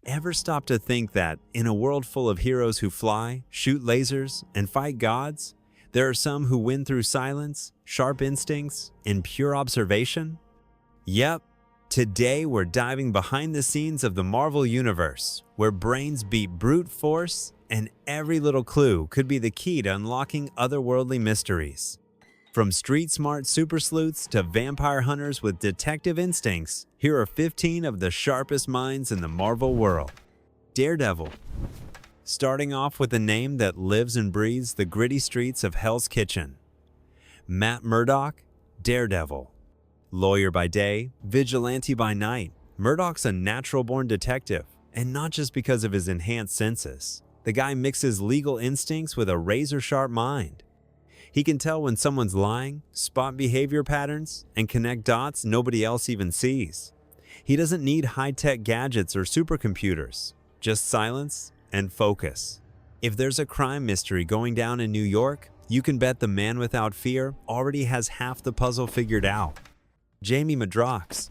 Ever stop to think that, in a world full of heroes who fly, shoot lasers, and fight gods, there are some who win through silence, sharp instincts, and pure observation? Yep, today we're diving behind the scenes of the Marvel Universe, where brains beat brute force, and every little clue could be the key to unlocking otherworldly mysteries. From street-smart super sleuths to vampire hunters with detective instincts, here are 15 of the sharpest minds in the Marvel world. Daredevil. Starting off with a name that lives and breathes the gritty streets of Hell's Kitchen. Matt Murdock, Daredevil. Lawyer by day, vigilante by night, Murdock's a natural-born detective, and not just because of his enhanced senses. The guy mixes legal instincts with a razor-sharp mind. He can tell when someone's lying, spot behavior patterns, and connect dots nobody else even sees. He doesn't need high-tech gadgets or supercomputers, just silence and focus. If there's a crime mystery going down in New York, you can bet the man without fear already has half the puzzle figured out. Jamie Madrox.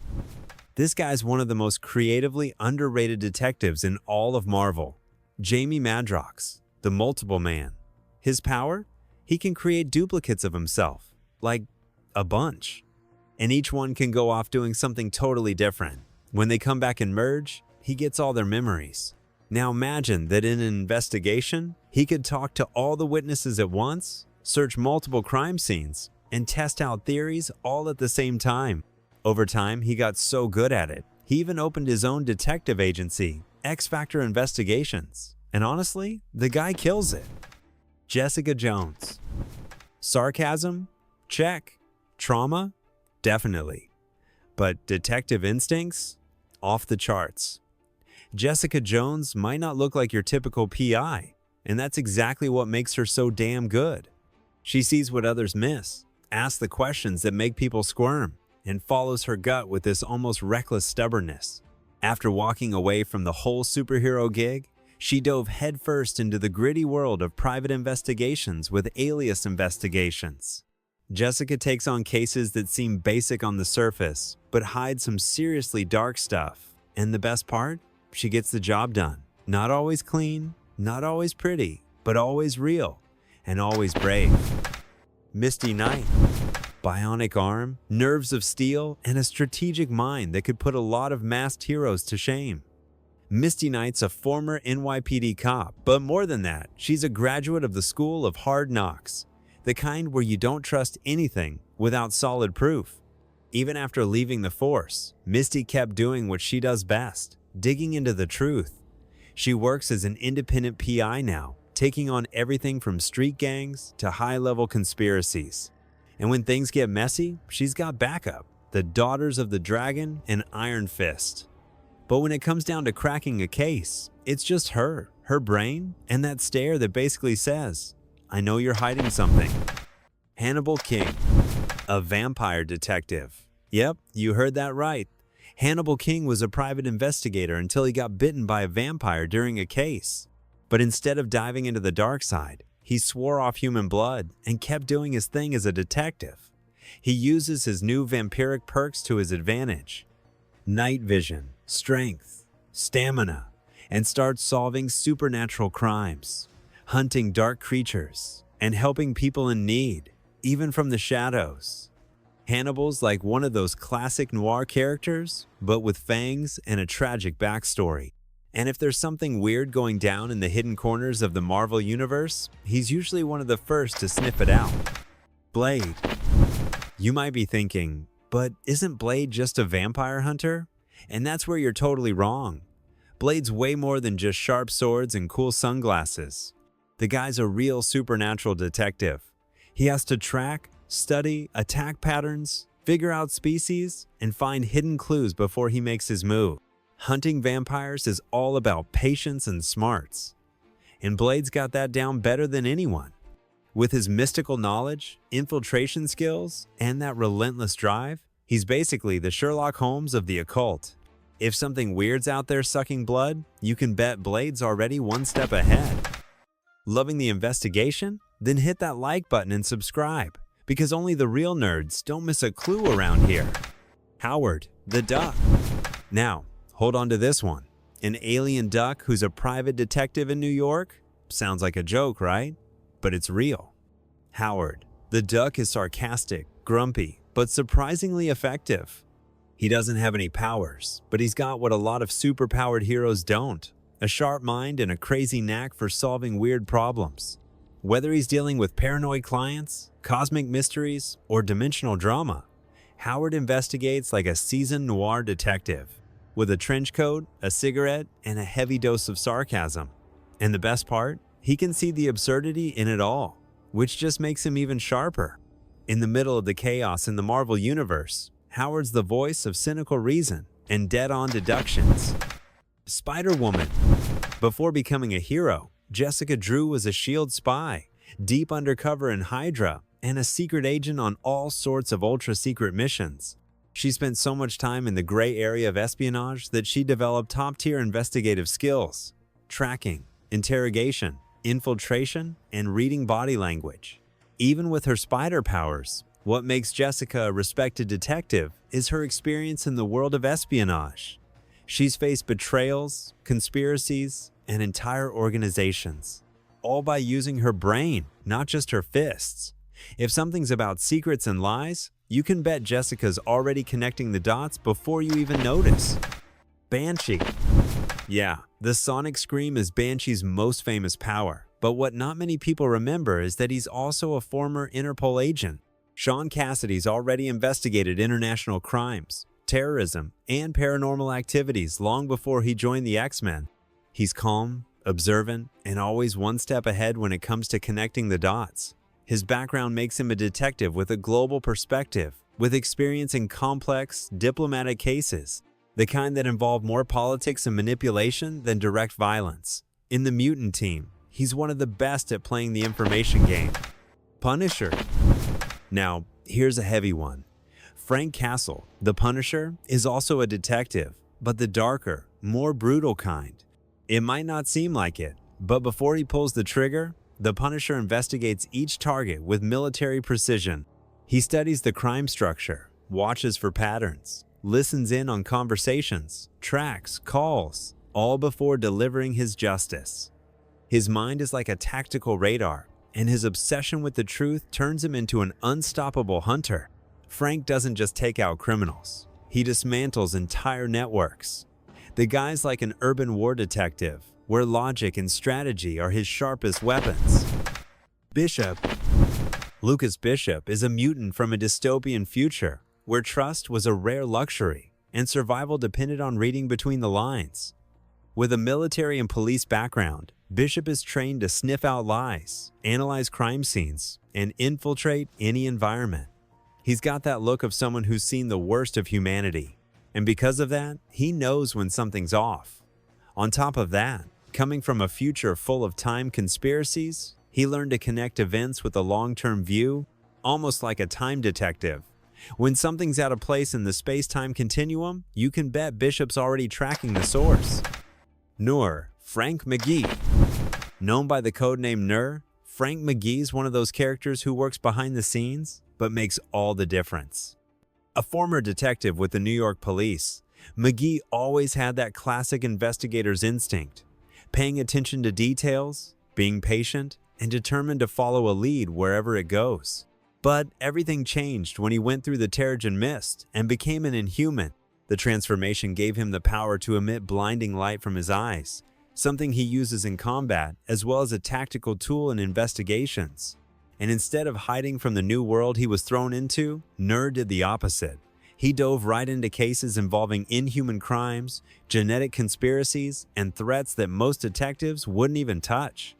This guy's one of the most creatively underrated detectives in all of Marvel. Jamie Madrox, the multiple man. His power? He can create duplicates of himself, like a bunch. And each one can go off doing something totally different. When they come back and merge, he gets all their memories. Now imagine that in an investigation, he could talk to all the witnesses at once, search multiple crime scenes, and test out theories all at the same time. Over time, he got so good at it, he even opened his own detective agency, X Factor Investigations. And honestly, the guy kills it. Jessica Jones. Sarcasm? Check. Trauma? Definitely. But detective instincts? Off the charts. Jessica Jones might not look like your typical PI, and that's exactly what makes her so damn good. She sees what others miss, asks the questions that make people squirm, and follows her gut with this almost reckless stubbornness. After walking away from the whole superhero gig, she dove headfirst into the gritty world of private investigations with alias investigations. Jessica takes on cases that seem basic on the surface, but hide some seriously dark stuff. And the best part? She gets the job done. Not always clean, not always pretty, but always real, and always brave. Misty Knight. Bionic arm, nerves of steel, and a strategic mind that could put a lot of masked heroes to shame. Misty Knight's a former NYPD cop, but more than that, she's a graduate of the School of Hard Knocks, the kind where you don't trust anything without solid proof. Even after leaving the force, Misty kept doing what she does best, digging into the truth. She works as an independent PI now, taking on everything from street gangs to high-level conspiracies. And when things get messy, she's got backup, the Daughters of the Dragon and Iron Fist. But when it comes down to cracking a case, it's just her brain, and that stare that basically says, I know you're hiding something. Hannibal King, a vampire detective. Yep, you heard that right. Hannibal King was a private investigator until he got bitten by a vampire during a case. But instead of diving into the dark side, he swore off human blood and kept doing his thing as a detective. He uses his new vampiric perks to his advantage. Night vision, strength, stamina, and starts solving supernatural crimes, hunting dark creatures, and helping people in need, even from the shadows. Hannibal's like one of those classic noir characters, but with fangs and a tragic backstory. And if there's something weird going down in the hidden corners of the Marvel Universe, he's usually one of the first to sniff it out. Blade. You might be thinking, but isn't Blade just a vampire hunter? And that's where you're totally wrong. Blade's way more than just sharp swords and cool sunglasses. The guy's a real supernatural detective. He has to track, study, attack patterns, figure out species, and find hidden clues before he makes his move. Hunting vampires is all about patience and smarts. And Blade's got that down better than anyone. With his mystical knowledge, infiltration skills, and that relentless drive, he's basically the Sherlock Holmes of the occult. If something weird's out there sucking blood, you can bet Blade's already one step ahead. Loving the investigation? Then hit that like button and subscribe, because only the real nerds don't miss a clue around here. Howard, the Duck. Now, hold on to this one. An alien duck who's a private detective in New York? Sounds like a joke, right? But it's real. Howard. The duck is sarcastic, grumpy, but surprisingly effective. He doesn't have any powers, but he's got what a lot of superpowered heroes don't: a sharp mind and a crazy knack for solving weird problems. Whether he's dealing with paranoid clients, cosmic mysteries, or dimensional drama, Howard investigates like a seasoned noir detective, with a trench coat, a cigarette, and a heavy dose of sarcasm. And the best part? He can see the absurdity in it all, which just makes him even sharper. In the middle of the chaos in the Marvel Universe, Howard's the voice of cynical reason and dead-on deductions. Spider-Woman. Before becoming a hero, Jessica Drew was a S.H.I.E.L.D. spy, deep undercover in Hydra, and a secret agent on all sorts of ultra-secret missions. She spent so much time in the gray area of espionage that she developed top-tier investigative skills: tracking, interrogation, infiltration, and reading body language. Even with her spider powers, what makes Jessica a respected detective is her experience in the world of espionage. She's faced betrayals, conspiracies, and entire organizations, all by using her brain, not just her fists. If something's about secrets and lies, you can bet Jessica's already connecting the dots before you even notice. Banshee. Yeah, the sonic scream is Banshee's most famous power, but what not many people remember is that he's also a former Interpol agent. Sean Cassidy's already investigated international crimes, terrorism, and paranormal activities long before he joined the X-Men. He's calm, observant, and always one step ahead when it comes to connecting the dots. His background makes him a detective with a global perspective, with experience in complex, diplomatic cases, the kind that involve more politics and manipulation than direct violence. In the Mutant Team, he's one of the best at playing the information game. Punisher. Now, here's a heavy one. Frank Castle, the Punisher, is also a detective, but the darker, more brutal kind. It might not seem like it, but before he pulls the trigger, the Punisher investigates each target with military precision. He studies the crime structure, watches for patterns, listens in on conversations, tracks, calls, all before delivering his justice. His mind is like a tactical radar, and his obsession with the truth turns him into an unstoppable hunter. Frank doesn't just take out criminals, he dismantles entire networks. The guy's like an urban war detective, where logic and strategy are his sharpest weapons. Bishop. Lucas Bishop is a mutant from a dystopian future, where trust was a rare luxury, and survival depended on reading between the lines. With a military and police background, Bishop is trained to sniff out lies, analyze crime scenes, and infiltrate any environment. He's got that look of someone who's seen the worst of humanity, and because of that, he knows when something's off. On top of that, coming from a future full of time conspiracies, he learned to connect events with a long-term view, almost like a time detective. When something's out of place in the space-time continuum, you can bet Bishop's already tracking the source. Nur, Frank McGee. Known by the codename Nur, Frank McGee's one of those characters who works behind the scenes, but makes all the difference. A former detective with the New York police, McGee always had that classic investigator's instinct, paying attention to details, being patient, and determined to follow a lead wherever it goes. But everything changed when he went through the Terrigen Mist and became an Inhuman. The transformation gave him the power to emit blinding light from his eyes, something he uses in combat as well as a tactical tool in investigations. And instead of hiding from the new world he was thrown into, Nur did the opposite. He dove right into cases involving inhuman crimes, genetic conspiracies, and threats that most detectives wouldn't even touch.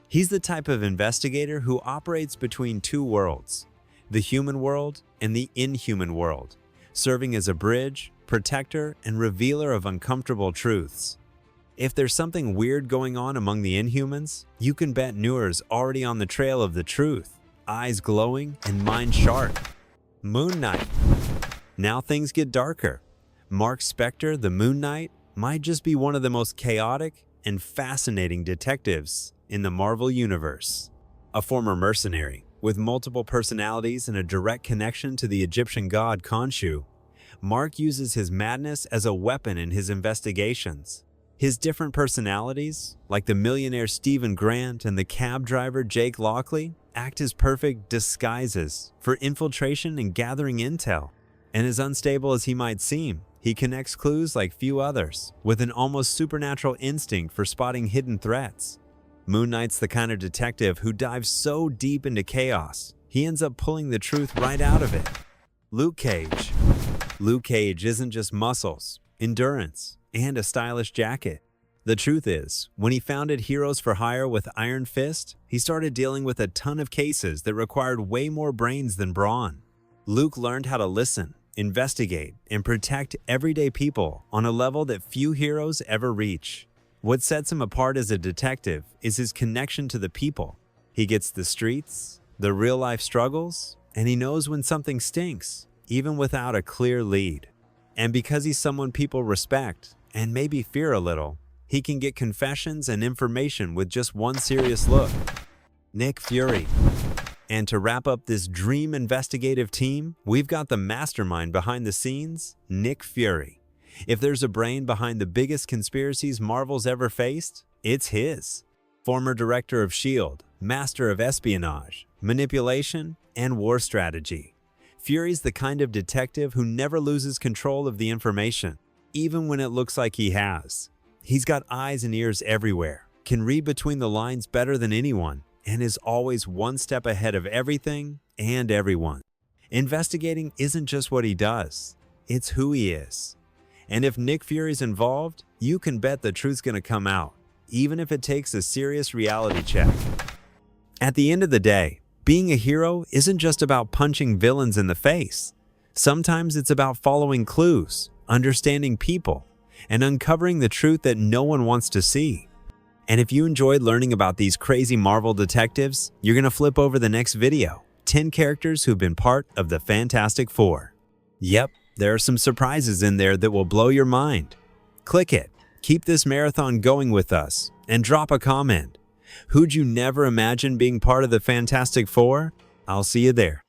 He's the type of investigator who operates between two worlds, the human world and the inhuman world, serving as a bridge, protector, and revealer of uncomfortable truths. If there's something weird going on among the Inhumans, you can bet Nur's already on the trail of the truth, eyes glowing and mind sharp. Moon Knight. Now things get darker. Mark Spector, the Moon Knight, might just be one of the most chaotic and fascinating detectives in the Marvel Universe. A former mercenary with multiple personalities and a direct connection to the Egyptian god Khonshu, Mark uses his madness as a weapon in his investigations. His different personalities, like the millionaire Stephen Grant and the cab driver Jake Lockley, act as perfect disguises for infiltration and gathering intel. And as unstable as he might seem, he connects clues like few others, with an almost supernatural instinct for spotting hidden threats. Moon Knight's the kind of detective who dives so deep into chaos, he ends up pulling the truth right out of it. Luke Cage. Luke Cage isn't just muscles, endurance, and a stylish jacket. The truth is, when he founded Heroes for Hire with Iron Fist, he started dealing with a ton of cases that required way more brains than brawn. Luke learned how to listen, investigate, and protect everyday people on a level that few heroes ever reach. What sets him apart as a detective is his connection to the people. He gets the streets, the real-life struggles, and he knows when something stinks, even without a clear lead. And because he's someone people respect, and maybe fear a little, he can get confessions and information with just one serious look. Nick Fury. And to wrap up this dream investigative team, we've got the mastermind behind the scenes, Nick Fury. If there's a brain behind the biggest conspiracies Marvel's ever faced, it's his. Former director of S.H.I.E.L.D., master of espionage, manipulation, and war strategy. Fury's the kind of detective who never loses control of the information, even when it looks like he has. He's got eyes and ears everywhere, can read between the lines better than anyone, and is always one step ahead of everything and everyone. Investigating isn't just what he does, it's who he is. And if Nick Fury's involved, you can bet the truth's gonna come out, even if it takes a serious reality check. At the end of the day, being a hero isn't just about punching villains in the face. Sometimes it's about following clues, understanding people, and uncovering the truth that no one wants to see. And if you enjoyed learning about these crazy Marvel detectives, you're gonna flip over the next video, 10 characters who've been part of the Fantastic Four. Yep, there are some surprises in there that will blow your mind. Click it, keep this marathon going with us, and drop a comment. Who'd you never imagine being part of the Fantastic Four? I'll see you there.